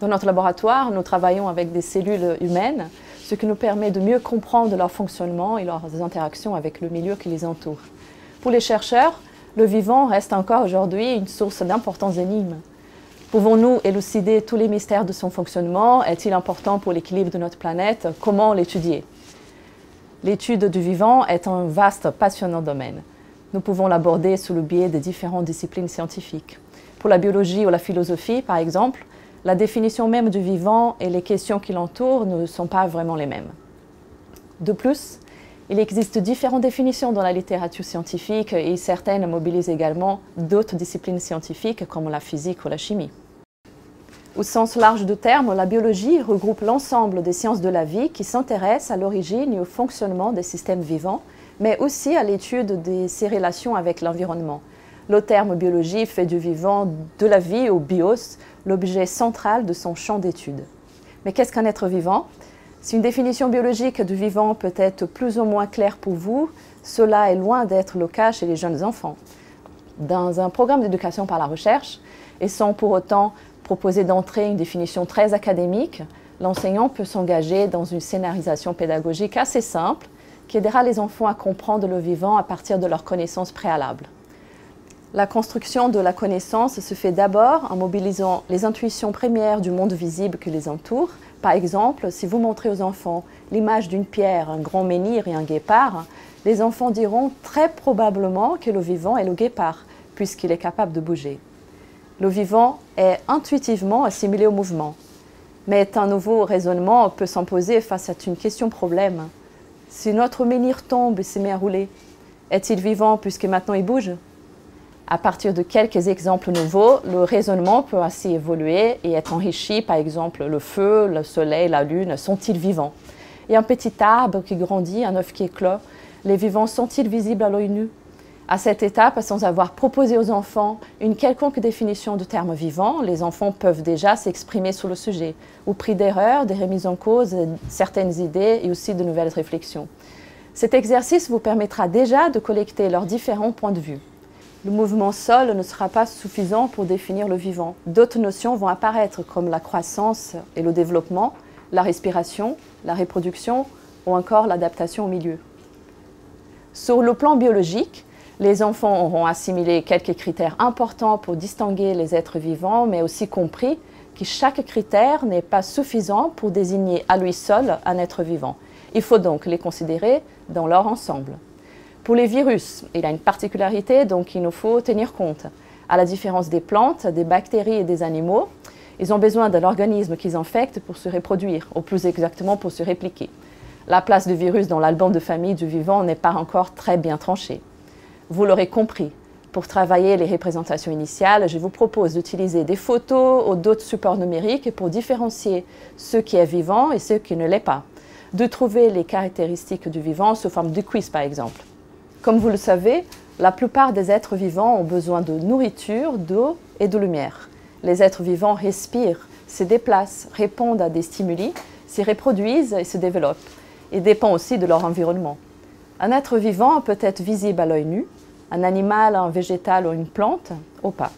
Dans notre laboratoire, nous travaillons avec des cellules humaines, ce qui nous permet de mieux comprendre leur fonctionnement et leurs interactions avec le milieu qui les entoure. Pour les chercheurs, le vivant reste encore aujourd'hui une source d'importantes énigmes. Pouvons-nous élucider tous les mystères de son fonctionnement? Est-il important pour l'équilibre de notre planète? Comment l'étudier? L'étude du vivant est un vaste, passionnant domaine. Nous pouvons l'aborder sous le biais des différentes disciplines scientifiques. Pour la biologie ou la philosophie, par exemple, la définition même du vivant et les questions qui l'entourent ne sont pas vraiment les mêmes. De plus, il existe différentes définitions dans la littérature scientifique et certaines mobilisent également d'autres disciplines scientifiques comme la physique ou la chimie. Au sens large du terme, la biologie regroupe l'ensemble des sciences de la vie qui s'intéressent à l'origine et au fonctionnement des systèmes vivants, mais aussi à l'étude de ses relations avec l'environnement. Le terme biologie fait du vivant, de la vie ou bios, l'objet central de son champ d'étude. Mais qu'est-ce qu'un être vivant? Si une définition biologique du vivant peut être plus ou moins claire pour vous, cela est loin d'être le cas chez les jeunes enfants. Dans un programme d'éducation par la recherche, et sans pour autant proposer d'entrer une définition très académique, l'enseignant peut s'engager dans une scénarisation pédagogique assez simple qui aidera les enfants à comprendre le vivant à partir de leurs connaissances préalables. La construction de la connaissance se fait d'abord en mobilisant les intuitions premières du monde visible qui les entoure. Par exemple, si vous montrez aux enfants l'image d'une pierre, un grand menhir et un guépard, les enfants diront très probablement que le vivant est le guépard, puisqu'il est capable de bouger. Le vivant est intuitivement assimilé au mouvement. Mais un nouveau raisonnement peut s'imposer face à une question-problème. Si notre menhir tombe et se met à rouler, est-il vivant puisque maintenant il bouge? À partir de quelques exemples nouveaux, le raisonnement peut ainsi évoluer et être enrichi, par exemple le feu, le soleil, la lune, sont-ils vivants? Et un petit arbre qui grandit, un œuf qui éclot, les vivants sont-ils visibles à l'œil nu? À cette étape, sans avoir proposé aux enfants une quelconque définition du terme vivant, les enfants peuvent déjà s'exprimer sur le sujet, au prix d'erreurs, des remises en cause, certaines idées et aussi de nouvelles réflexions. Cet exercice vous permettra déjà de collecter leurs différents points de vue. Le mouvement seul ne sera pas suffisant pour définir le vivant. D'autres notions vont apparaître comme la croissance et le développement, la respiration, la reproduction ou encore l'adaptation au milieu. Sur le plan biologique, les enfants auront assimilé quelques critères importants pour distinguer les êtres vivants, mais aussi compris que chaque critère n'est pas suffisant pour désigner à lui seul un être vivant. Il faut donc les considérer dans leur ensemble. Pour les virus, il y a une particularité dont il nous faut tenir compte. À la différence des plantes, des bactéries et des animaux, ils ont besoin de l'organisme qu'ils infectent pour se reproduire, ou plus exactement pour se répliquer. La place du virus dans l'album de famille du vivant n'est pas encore très bien tranchée. Vous l'aurez compris, pour travailler les représentations initiales, je vous propose d'utiliser des photos ou d'autres supports numériques pour différencier ce qui est vivant et ce qui ne l'est pas. De trouver les caractéristiques du vivant sous forme de quiz par exemple. Comme vous le savez, la plupart des êtres vivants ont besoin de nourriture, d'eau et de lumière. Les êtres vivants respirent, se déplacent, répondent à des stimuli, se reproduisent et se développent. Ils dépendent aussi de leur environnement. Un être vivant peut être visible à l'œil nu, un animal, un végétal ou une plante, ou pas.